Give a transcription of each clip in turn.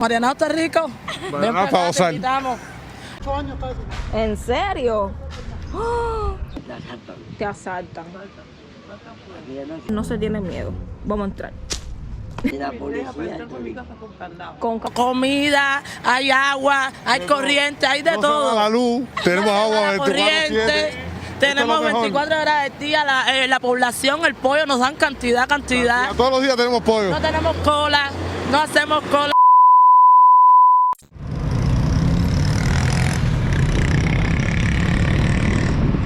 Marianao está rico. Ven para acá, te invitamos. ¿En serio? ¡Oh! Te asaltan. No se tiene miedo. Vamos a entrar. Con Comida, hay agua, hay corriente, hay de todo. La luz, tenemos agua, corriente. Tenemos 24 horas del día, la población, el pollo nos dan cantidad. Todos los días tenemos pollo. No tenemos cola, no hacemos cola.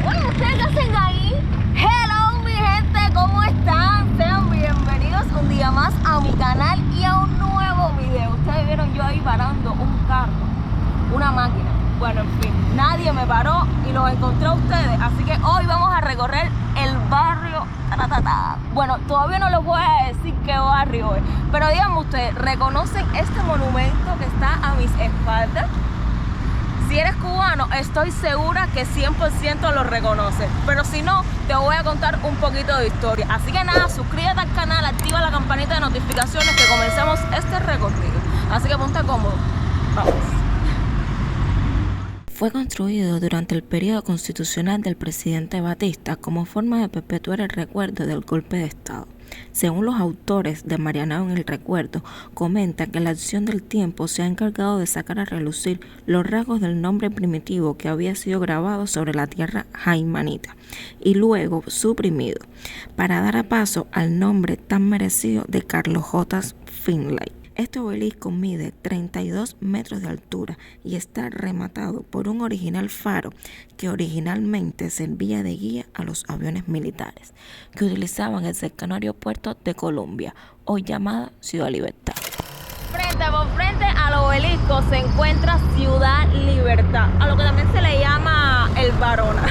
Bueno, ¿ustedes qué hacen ahí? Hello, mi gente, ¿cómo están? Sean bienvenidos un día más a mi canal y a un nuevo video. Ustedes vieron yo ahí parando un carro, una máquina. Bueno, en fin, nadie me paró y los encontré a ustedes. Así que hoy vamos a recorrer el barrio. Bueno, todavía no les voy a decir qué barrio es, pero díganme ustedes, ¿reconocen este monumento que está a mis espaldas? Si eres cubano, estoy segura que 100% lo reconoces. Pero si no, te voy a contar un poquito de historia. Así que nada, suscríbete al canal, activa la campanita de notificaciones que comencemos este recorrido. Así que ponte cómodo. Vamos. Fue construido durante el periodo constitucional del presidente Batista como forma de perpetuar el recuerdo del golpe de Estado. Según los autores de Marianao en el recuerdo, comentan que la acción del tiempo se ha encargado de sacar a relucir los rasgos del nombre primitivo que había sido grabado sobre la tierra jaimanita y luego suprimido, para dar paso al nombre tan merecido de Carlos J. Finlay. Este obelisco mide 32 metros de altura y está rematado por un original faro que originalmente servía de guía a los aviones militares que utilizaban el cercano aeropuerto de Colombia, hoy llamada Ciudad Libertad. Frente por frente al obelisco se encuentra Ciudad Libertad, a lo que también se le llama el Barona.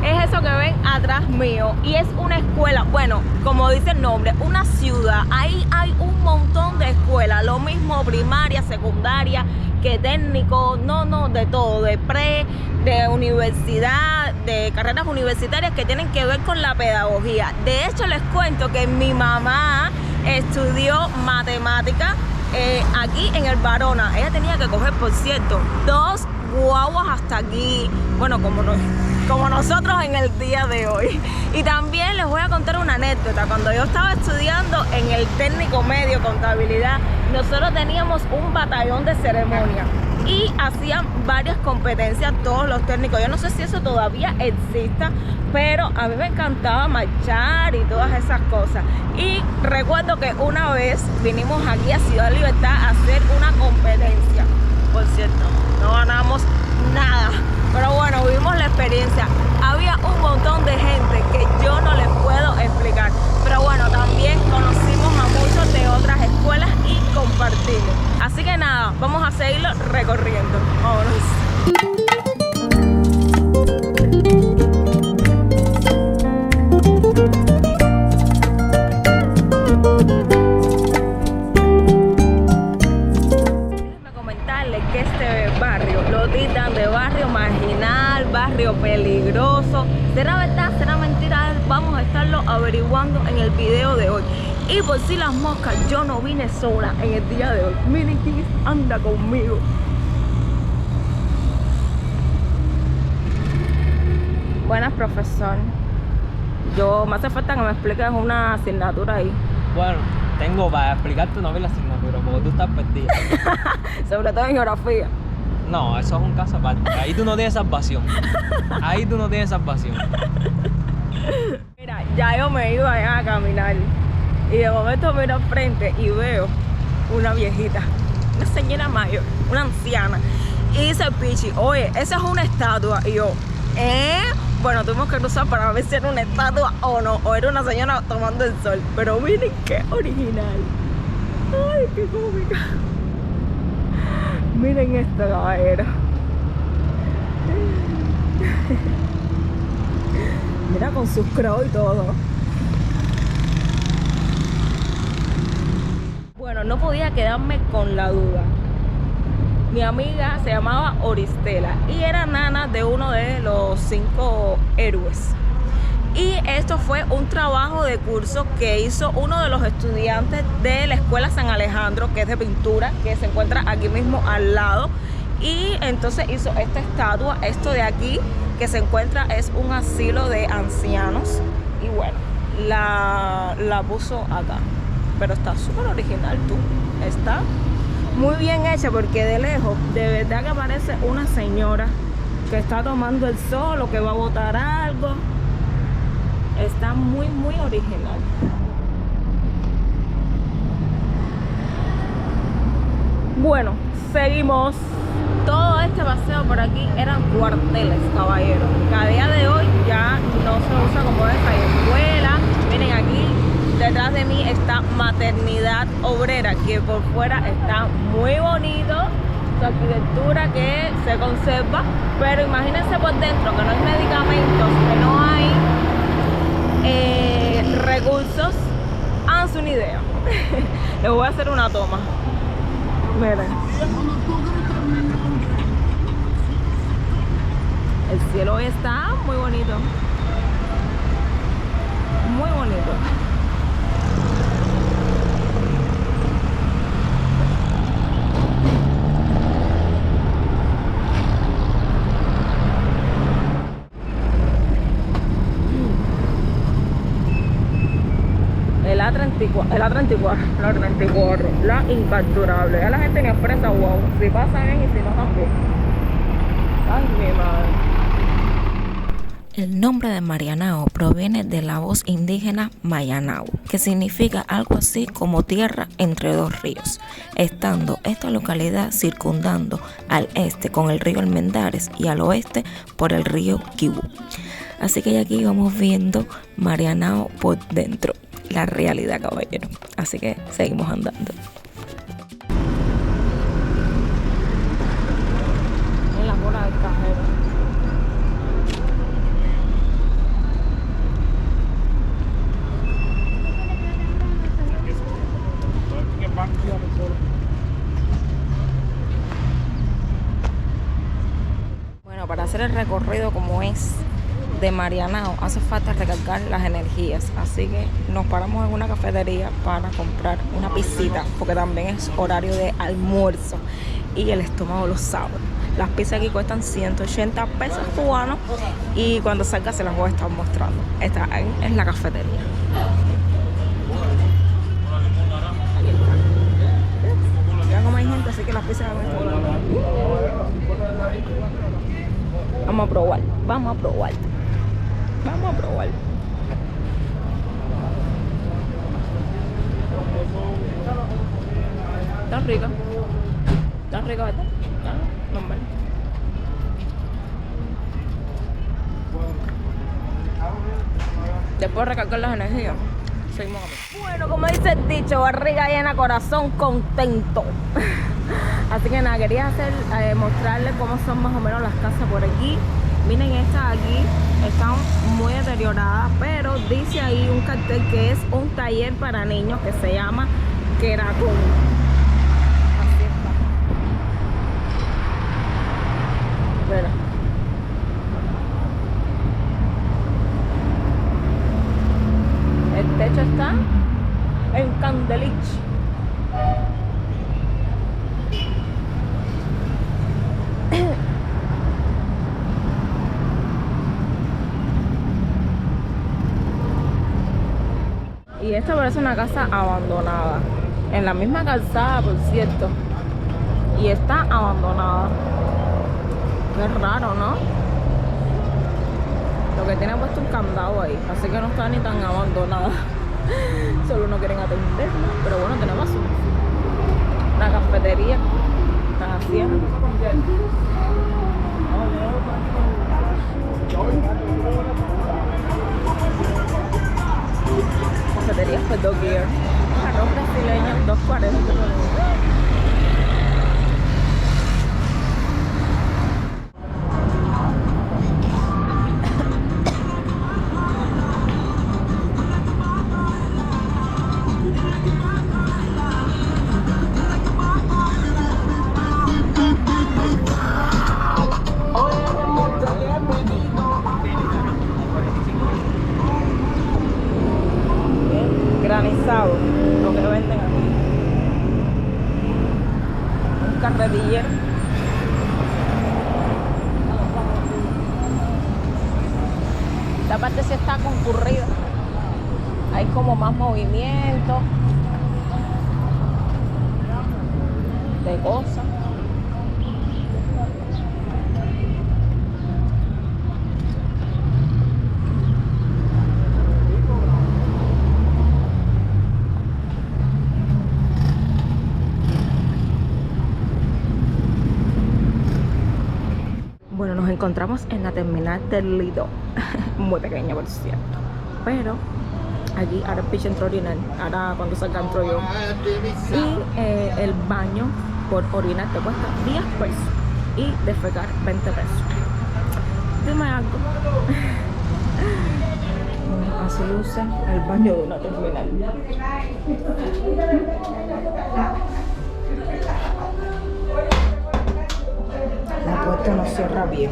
Es eso que ven atrás mío y es una escuela, bueno, como dice el nombre, una ciudad. Ahí hay un montón de escuelas, lo mismo primaria, secundaria, que técnico, de todo, de pre, de universidad, de carreras universitarias que tienen que ver con la pedagogía. De hecho, les cuento que mi mamá estudió matemática aquí en el Barona. Ella tenía que coger, por cierto, 2 guaguas hasta aquí, bueno, como nosotros en el día de hoy. Y también les voy a contar una anécdota. Cuando yo estaba estudiando en el técnico medio contabilidad, nosotros teníamos un batallón de ceremonia y hacían varias competencias todos los técnicos. Yo no sé si eso todavía exista, pero a mí me encantaba marchar y todas esas cosas. Y recuerdo que una vez vinimos aquí a Ciudad Libertad a hacer una competencia. Por cierto, no ganamos nada, pero bueno, vivimos la experiencia. Había un montón de gente que yo no les puedo explicar, pero bueno, también conocimos a muchos de otras escuelas y compartimos. Así que nada, vamos a seguirlo recorriendo. Vámonos. Que este barrio lo tildan de barrio marginal, barrio peligroso. ¿Será verdad? ¿Será mentira? Vamos a estarlo averiguando en el video de hoy. Y por si las moscas, yo no vine sola en el día de hoy. Milikis anda conmigo. Buenas, profesor. Me hace falta que me expliques una asignatura ahí. Bueno, tengo para explicarte una vez la asignatura, porque tú estás perdida. Sobre todo en geografía. No, eso es un caso aparte. Ahí tú no tienes salvación. Ahí tú no tienes salvación. Mira, ya yo me he ido allá a caminar y de momento miro al frente y veo una viejita, una señora mayor, una anciana, y dice el pichi, oye, esa es una estatua. Y yo, bueno, tuvimos que cruzar para ver si era una estatua o no, o era una señora tomando el sol. Pero miren qué original. Ay, qué cómica. Miren esto, caballero. Mira, con sus crocs y todo. Bueno, no podía quedarme con la duda. Mi amiga se llamaba Oristela y era nana de uno de los 5 héroes. Y esto fue un trabajo de curso que hizo uno de los estudiantes de la Escuela San Alejandro, que es de pintura, que se encuentra aquí mismo al lado. Y entonces hizo esta estatua. Esto de aquí que se encuentra es un asilo de ancianos. Y bueno, la puso acá. Pero está súper original, tú. Está muy bien hecha porque de lejos de verdad que parece una señora que está tomando el sol o que va a botar algo. Está muy original. Bueno, seguimos. Todo este paseo por aquí eran cuarteles, caballeros. Que a día de hoy ya no se usa como esa escuela. Miren, aquí detrás de mí está Maternidad Obrera, que por fuera está muy bonito. Su arquitectura que se conserva. Pero imagínense por dentro que no hay medicamentos, que no hay recursos. Háganse una idea. Les voy a hacer una toma. Miren. El cielo hoy está muy bonito. Muy bonito. La incapturable. Ya la gente ni expresa wow. Si pasa bien y si no también. Ay, mi madre. El nombre de Marianao proviene de la voz indígena Mayanao, que significa algo así como tierra entre dos ríos, estando esta localidad circundando al este con el río Almendares y al oeste por el río Quibú. Así que aquí vamos viendo Marianao por dentro, la realidad, caballero. Así que seguimos andando. En la cola del cajero. Bueno, para hacer el recorrido como es de Marianao hace falta recargar las energías, así que nos paramos en una cafetería para comprar una pisita porque también es horario de almuerzo y el estómago lo sabe. Las pizzas aquí cuestan 180 pesos cubanos y cuando salga se las voy a estar mostrando. Esta es la cafetería. Ya como hay gente, así que las pizzas van a estar volando. Vamos a probar. Vamos a probar. Está rica. Está rica, ¿verdad? Normal. Después de recargar las energías, seguimos a ver. Bueno, como dice el dicho, barriga llena, corazón contento. Así que nada, quería mostrarles cómo son más o menos las casas por aquí. Miren, estas aquí están muy deterioradas, pero dice ahí un cartel que es un taller para niños que se llama Queracún. Así está. Mira. El techo está en Candelich. Y esta parece una casa abandonada. En la misma calzada, por cierto. Y está abandonada. Qué raro, ¿no? Lo que tiene puesto un candado ahí. Así que no está ni tan abandonada. Solo no quieren atenderla. Pero bueno, tenemos una cafetería. Están haciendo. Cafetería fue Dog Gear. Arroz brasileño, 2.40. gatillero. Esta parte sí está concurrida. Hay como más movimiento de cosas. Bueno, nos encontramos en la terminal del Lido. Muy pequeña, por cierto. Pero aquí ahora picha entro a orinar. Ahora cuando salga entro yo. Y el baño por orinar te cuesta 10 pesos. Y defecar 20 pesos. Dime algo. Así luce el baño de una terminal. La puerta no cierra bien.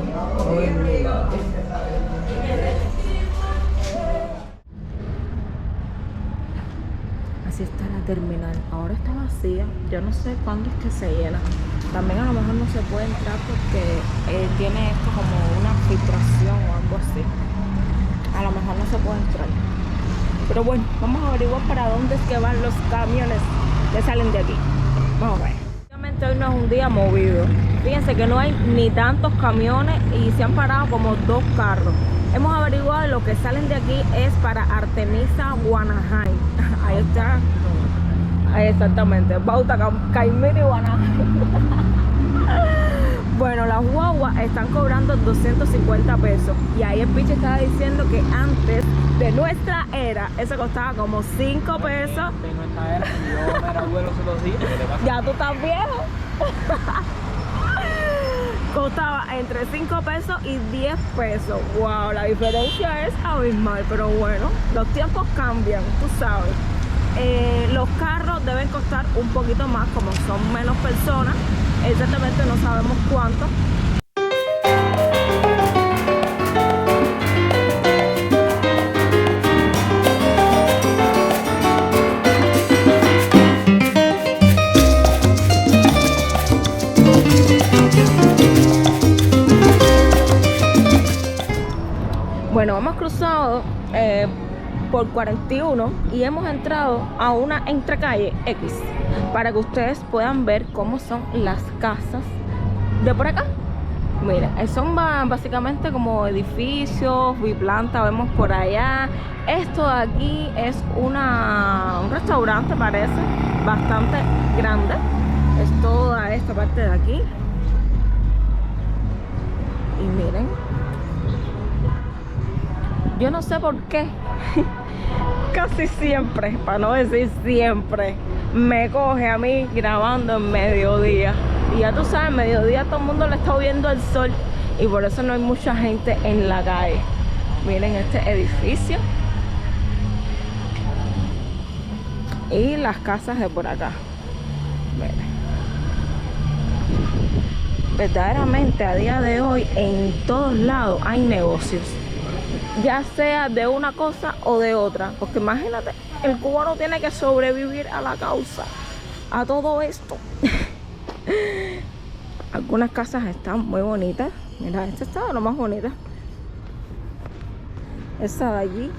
Así está la terminal. Ahora está vacía. Yo no sé cuándo es que se llena. También a lo mejor no se puede entrar porque tiene esto como una filtración o algo así. A lo mejor no se puede entrar. Pero bueno, vamos a averiguar para dónde es que van los camiones que salen de aquí. Vamos a ver. Obviamente hoy no es un día movido. Fíjense que no hay ni tantos camiones y se han parado como 2 carros. Hemos averiguado que lo que salen de aquí es para Artemisa, Guanajay. Ahí está. Ahí exactamente. Bauta, Caimito y Guanajay. Bueno, las guaguas están cobrando 250 pesos. Y ahí el piche estaba diciendo que antes de nuestra era, eso costaba como 5 pesos. De nuestra era, yo era abuelo hace 2 días. ¿Qué le pasa? Ya tú estás viejo. Costaba entre 5 pesos y 10 pesos. Wow, la diferencia es abismal. Pero bueno, los tiempos cambian, tú sabes. Los carros deben costar un poquito más, como son menos personas. Exactamente no sabemos cuánto. Bueno, hemos cruzado por 41 y hemos entrado a una entrecalle X para que ustedes puedan ver cómo son las casas de por acá. Miren, son básicamente como edificios, biplanta, vemos por allá. Esto de aquí es un restaurante, parece, bastante grande. Es toda esta parte de aquí. Y miren, yo no sé por qué, casi siempre, para no decir siempre, me coge a mí grabando en mediodía. Y ya tú sabes, mediodía todo el mundo le está viendo el sol y por eso no hay mucha gente en la calle. Miren este edificio y las casas de por acá. Miren. Verdaderamente a día de hoy en todos lados hay negocios, ya sea de una cosa o de otra, porque imagínate, el cubano tiene que sobrevivir a la causa, a todo esto. Algunas casas están muy bonitas. Mira, esta está lo más bonita. Esa de allí,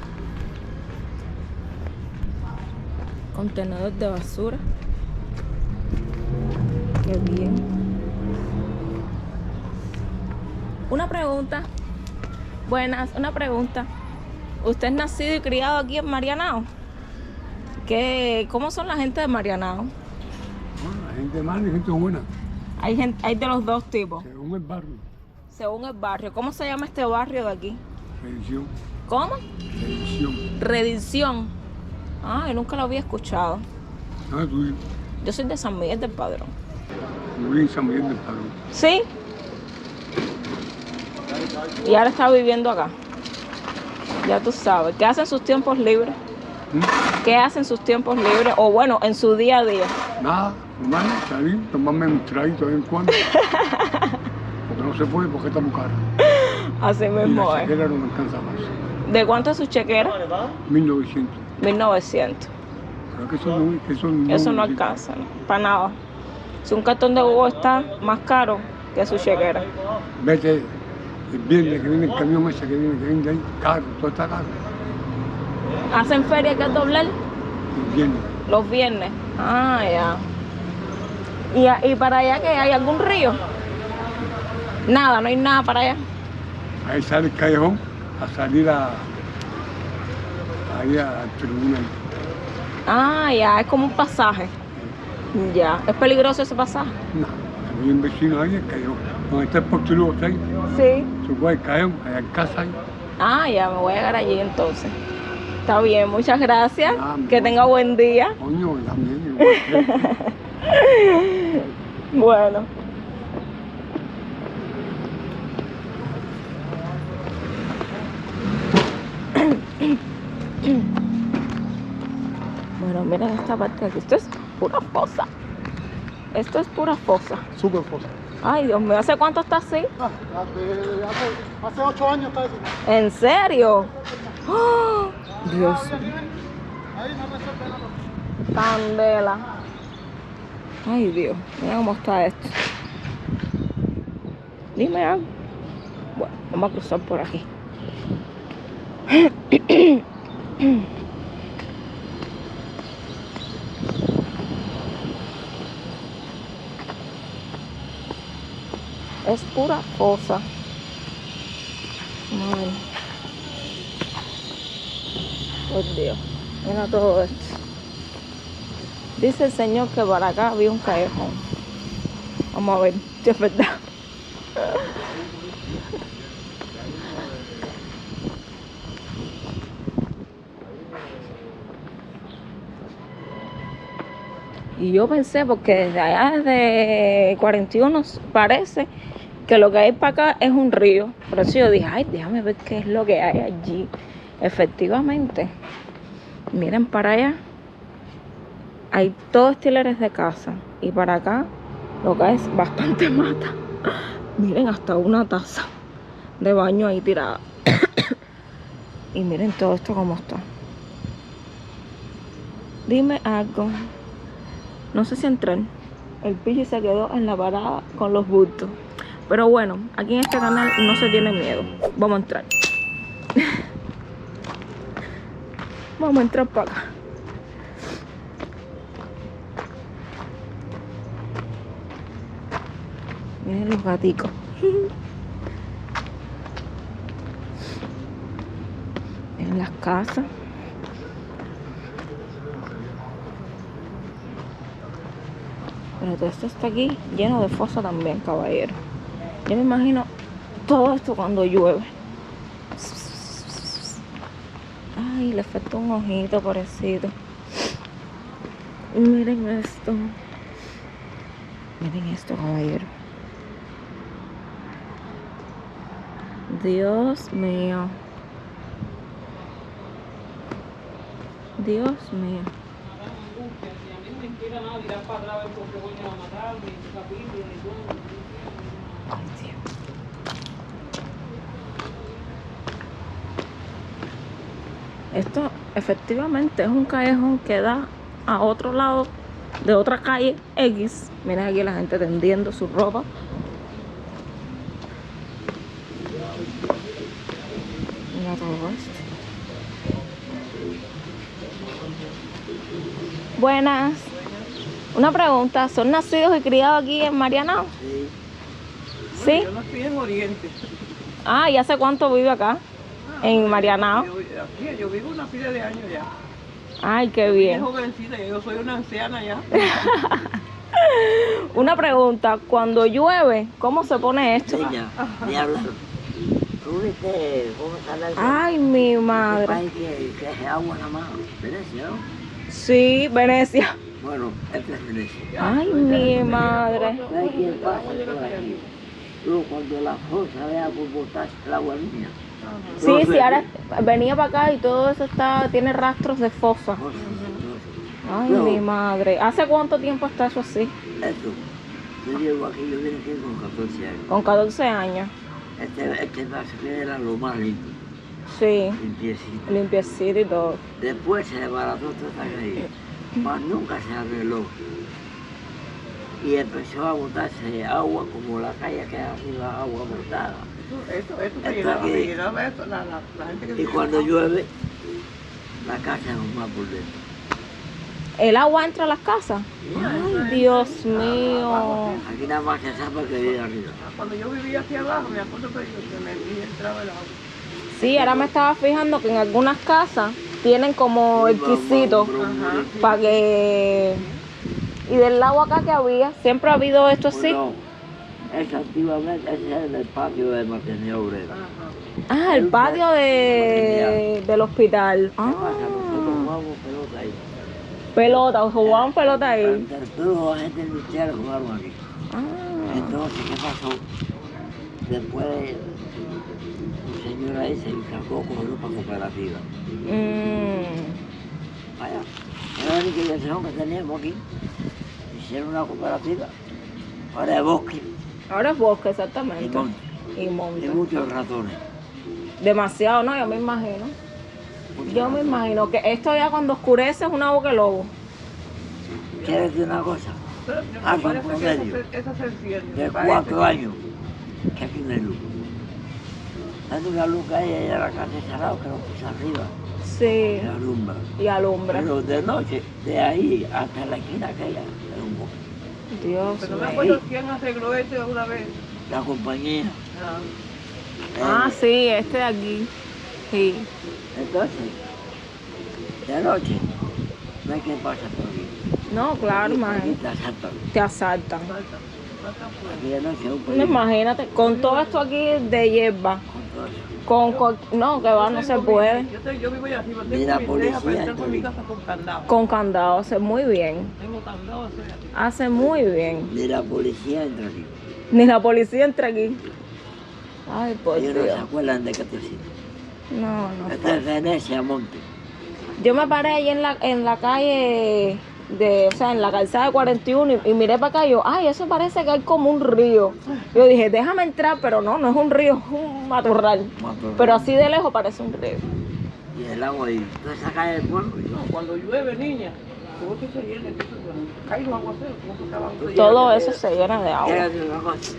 contenedor de basura. Qué bien. Una pregunta. Buenas, una pregunta. ¿Usted es nacido y criado aquí en Marianao? ¿Cómo son la gente de Marianao? Bueno, la gente mala y gente buena. Hay de los dos tipos. Según el barrio. Según el barrio. ¿Cómo se llama este barrio de aquí? Redención. ¿Cómo? Redención. Redención. Ah, yo nunca lo había escuchado. Ah, tú Yo soy de San Miguel del Padrón. vives en San Miguel del Padrón. ¿Sí? Y ahora está viviendo acá. Ya tú sabes. ¿Qué hacen sus tiempos libres? ¿Qué hacen sus tiempos libres? O bueno, en su día a día. Nada, normal, salir, tomarme un traguito de vez en cuando. Porque no se puede porque está muy caro. Así Y mismo la es. chequera no me alcanza más. ¿De cuánto es su chequera? 1900. 1900. Pero que eso no Eso no alcanza, ¿no? Para nada. Si un cartón de huevo está más caro que su chequera. Vete el viernes que viene el camión ese que viene de ahí, caro, todo está caro. ¿Hacen feria que es doblar? El viernes. Los viernes. Ah, ya. ¿Y para allá qué? ¿Hay algún río? Nada, no hay nada para allá. Ahí sale el callejón a salir ahí al tribunal. Ah, ya, es como un pasaje. Ya. ¿Es peligroso ese pasaje? No, hay un vecino ahí, el callejón. Donde está el portulugo, está ahí. Sí. Se fue el callejón, allá en casa ahí. Ah, ya, me voy a llegar allí entonces. Está bien, muchas gracias. Ah, Que tenga buen día. Coño, también. Igual. Bueno. Bueno, miren esta parte de aquí. Esto es pura fosa. Esto es pura fosa. Súper fosa. Ay, Dios mío, ¿hace cuánto está así? Hace 8 años está eso. ¿En serio? ¡Oh! Dios. Candela. Ay, Dios. Mira cómo está esto. Dime algo. Bueno, vamos a cruzar por aquí. Es pura fosa. Ay. Por Dios. Mira todo esto. Dice el Señor que para acá había un callejón. Vamos a ver si es verdad. Y yo pensé, porque desde allá, desde 41, parece que lo que hay para acá es un río. Por eso yo dije, ay, déjame ver qué es lo que hay allí. Efectivamente, miren para allá. Hay todos estileres de casa. Y para acá, lo que hay es bastante mata. Miren, hasta una taza de baño ahí tirada. Y miren todo esto cómo está. Dime algo. No sé si entrar. El pillo se quedó en la parada con los bultos. Pero bueno, aquí en este canal no se tiene miedo. Vamos a entrar. Vamos a entrar para acá. Miren los gaticos. En las casas. Pero todo esto está aquí lleno de fosa también, caballero. Yo me imagino todo esto cuando llueve. Ay, le falta un ojito, pobrecito. Miren esto. Miren esto, caballero. Dios mío. Dios mío. Ay, Dios. Esto efectivamente es un callejón que da a otro lado de otra calle X. Miren aquí la gente tendiendo su ropa. Mira todo esto. Buenas. Una pregunta, ¿son nacidos y criados aquí en Marianao? Sí. ¿Sí? Yo nací en Oriente. Ah, ¿y hace cuánto vive acá? En Marianao. Yo vivo una pila de años ya. Ay, qué Bien bien. jovencita, yo soy una anciana ya. Una pregunta, cuando llueve, ¿cómo se pone esto? Ella, diablo. Tú viste cómo sale el Ay, mi madre. país que es agua nada más. Venecia, ¿no? Sí, Venecia. Bueno, este es Venecia. Ay, mi madre. ¿Sabes quién pasa por aquí? Luego cuando la fosa vea por botar el agua mía. Sí, sí, ahora venía para acá y todo eso tiene rastros de fosa. Ay, No. mi madre. ¿Hace cuánto tiempo está eso así? Esto, yo llego aquí, yo vine aquí con 14 años. Con 14 años. Este paso que era lo más lindo, Sí, limpiecito. limpiecito y todo. Después se desbarató toda esta calle, mas nunca se arregló. y empezó a botarse agua, como la calle que arriba, agua botada. Esto se Esto llenaba, aquí. se llenaba esto, la gente que Y vivía cuando abajo. llueve, la casa es más por dentro. ¿El agua entra a las casas? Ay, Dios mío. Aquí nada más se sabe que vive arriba. Cuando yo vivía aquí abajo, me acuerdo que me entraba el agua. Sí, ahora me estaba fijando que en algunas casas tienen como el quisito para que... Y del agua acá que había, siempre ha habido esto así. Bueno, es antiguamente, ese es el patio de Martínez Obrero. Ah, el patio del hospital. ¿Qué pasa? Nosotros Ah, jugamos pelota ahí. pelota, jugaban pelota ahí. Toda la gente industrial jugaron aquí. Ah, Entonces, ¿qué pasó? Después, un señor ahí se encargó con grupo cooperativa. Vaya, era la única dirección que teníamos aquí. Hicieron una cooperativa. Ahora es bosque ahora es bosque, y exactamente. monte. Y Y monte. muchos ratones. Demasiado, ¿no? Yo me imagino. Yo me imagino que esto ya cuando oscurece es una boca de lobo. ¿Quieres decir una cosa? Pero Ah, me son parece que promedio. eso se enciende. De me parece 4 que- años que aquí no hay luz. Hay una luz que hay allá en la casa cerrada que lo puse arriba. Sí. Y alumbra. Y alumbra. Pero de noche, de ahí hasta la esquina aquella, es un bosque. Dios Pero no me mío. acuerdo quién arregló esto una vez. La compañía. Ah, eh, sí, este de aquí. Sí. Entonces, de noche, no hay quien pasa por aquí. No, claro, Aquí imagínate. te asaltan. Te asaltan. Aquí de noche es un No, peligro imagínate, con todo esto aquí de hierba, con todo eso. no, que va, no se puede. Yo vivo allá arriba, Mira, tengo mi reja, policía, pero tengo mi Antonio. casa con candado. Con candado, hace muy bien. Tengo candado, estoy aquí. Hace muy bien. Ni la policía entra aquí. Ni la policía entra aquí. Ay, por Ellos no se Dios. acuerdan de que te sitio. No, no. Esta es Venecia, Monte. Yo me paré ahí en la calle o sea, en la calzada de 41 y miré para acá y yo, ay, eso parece que hay como un río. Yo dije, déjame entrar, pero no, no es un río, es un matorral. Pero así de lejos parece un río. Y el agua ahí. Toda esa calle del pueblo. No, cuando llueve, niña, todo que se llene, que cae los aguaceros, como que estaban Todo eso se llena de agua. Quiero decir una cosa.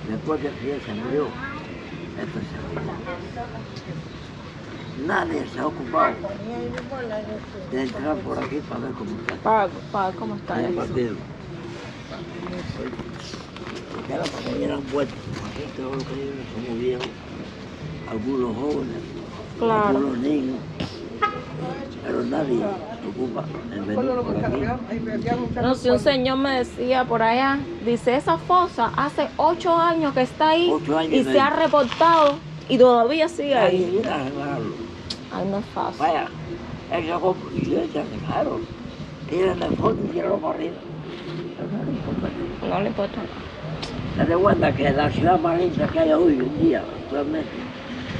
Después que Fidel se murió, esto se arregló. Nadie se ha ocupado de entrar por aquí para ver cómo está. Para cómo está el eso. partido. Porque era para que hubieran vuelto. Aquí todos los que viven somos viejos, algunos jóvenes, Claro. algunos niños. Pero nadie se ocupa en venir por aquí. No, si un señor me decía por allá, dice, esa fosa hace 8 años que está ahí 8 años y de se ahí. ha reportado y todavía sigue Nadie ahí. viene a arreglarlo. Ay, no es fácil. Vaya, eso y yo ya dejaron. Tiran el fondo y tiran para arriba. Pero no le importa. No le importa nada. Date cuenta que la ciudad más limpia que hay hoy en día, actualmente,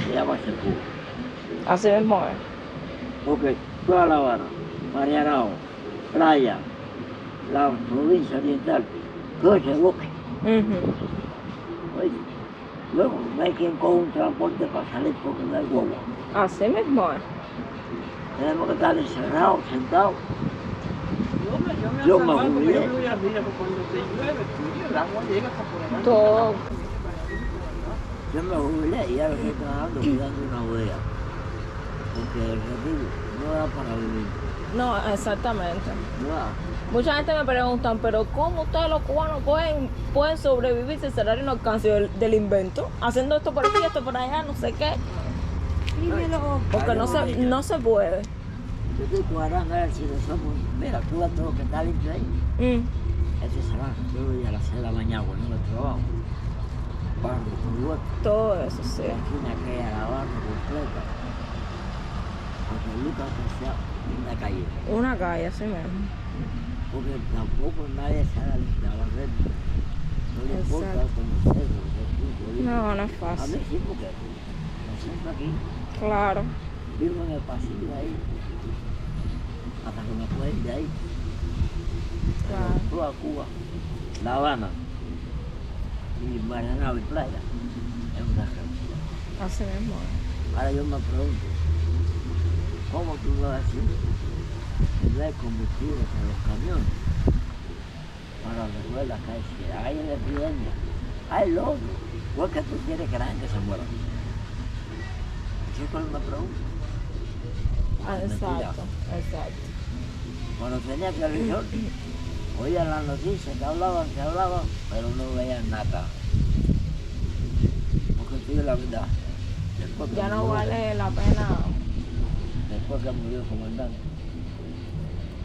se llama Sepúlveda. Así mismo es. Porque toda La Habana, Marianao, Playa, la provincia oriental, todo ese bosque. Oye, luego no hay quien coja un transporte para salir porque no hay bola. Así mismo es. Tenemos que estar encerrados, sentados. Yo me me jubilé. yo vivo allá arriba, porque cuando se llueve, el agua llega hasta por allá. Todo. Yo me jubilé y ahora estoy trabajando cuidando una bodega. Porque el retiro no da para vivir. No, exactamente. No da. Mucha gente me preguntan, pero ¿cómo ustedes los cubanos pueden sobrevivir si el salario no alcanza del invento? Haciendo esto por aquí, esto por allá, no sé qué. Porque no se puede. Yo estoy cuadrando a ver si nosotros, mira, tú ves todo lo que está limpio ahí. Este se va todo el día a las 6 de la mañana cuando no trabajo. Barro, con hueco. Todo eso, sí. La esquina que hay a la barra completa. Porque Lucas sea una calle. Una calle, así mismo. Porque tampoco nadie sabe la barrer. No le importa Exacto. conocer, conocer. No, no es A fácil. mí sí, porque me siento aquí, Claro. vivo en el pasillo ahí, hasta que me puedo ir de ahí. Claro. Pero toda Cuba, La Habana y Marianao y Playa es una realidad. Así mismo. Ahora yo me pregunto, ¿cómo tú vas a decir que no hay combustible en los camiones? Cuando recuerdas que hay epidemia, hay lodo, ¿por qué tú quieres que la gente se muera? Eso es una pregunta. Exacto, exacto. Cuando tenía televisión, oían las noticias que hablaban, pero no veían nada. Porque te digo la verdad. Después que Ya no murió- vale la pena. Después que murió el comandante,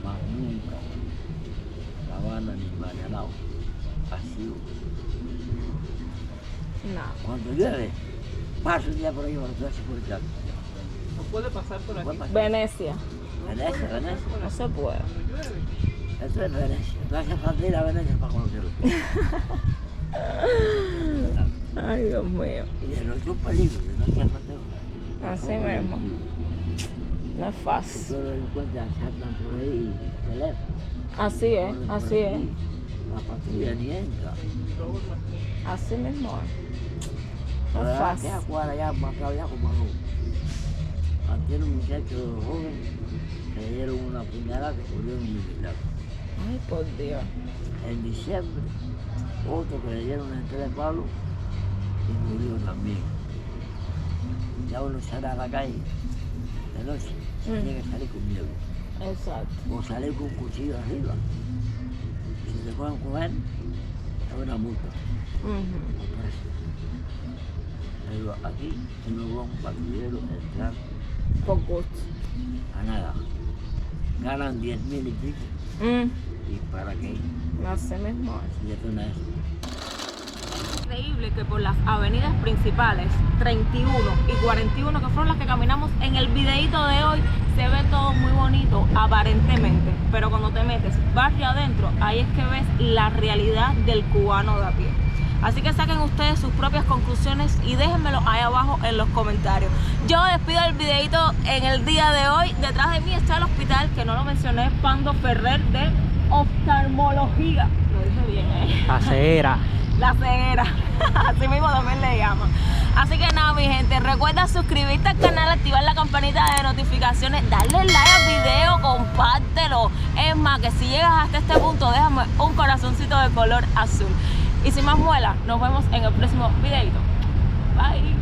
más nunca La Habana ni Marianao ha sido. No. Cuando llueve, paso un día por ahí, por todo por el charco. No puede pasar por aquí. Venecia. Venecia. No se puede. Esto es Venecia. No hace falta ir a Venecia para conocerlo. Ay, Dios mío. Y de noche un peligro, de noche es falta. Así mismo. No es fácil. Todos los delincuentes asaltan por ahí teléfono. Así es, ponen por así es. aquí. La patrulla ni entra. Así mismo es. No es Ahora, fácil. ¿qué cuadra ya marcado ya como algo? Antes un muchacho joven que le dieron una puñalada que murió en un militar. Ay, por Dios. En diciembre, otro que le dieron en tres palos y murió también. Ya uno sale a la calle de noche, tiene que salir con miedo. Exacto. O salir con un cuchillo arriba. Si te pueden comer, es una multa. Ujú. O preso. Pero aquí, si no va un patrullero entrar Por gusto. a nada. Ganan 10.000 y pico. ¿Y para qué? Así mismo es. Si esto no es. Increíble que por las avenidas principales 31 y 41, que fueron las que caminamos en el videito de hoy, se ve todo muy bonito aparentemente, pero cuando te metes barrio adentro, ahí es que ves la realidad del cubano de a pie. Así que saquen ustedes sus propias conclusiones y déjenmelo ahí abajo en los comentarios. Yo despido el videito en el día de hoy. Detrás de mí está el hospital, que no lo mencioné, Pando Ferrer de oftalmología. Lo dije bien, ¿eh? Acera. La ceguera, así mismo también le llaman. Así que nada, mi gente, recuerda suscribirte al canal, activar la campanita de notificaciones, darle like al video, compártelo. Es más, que si llegas hasta este punto, déjame un corazoncito de color azul. Y sin más muela, nos vemos en el próximo videito. Bye.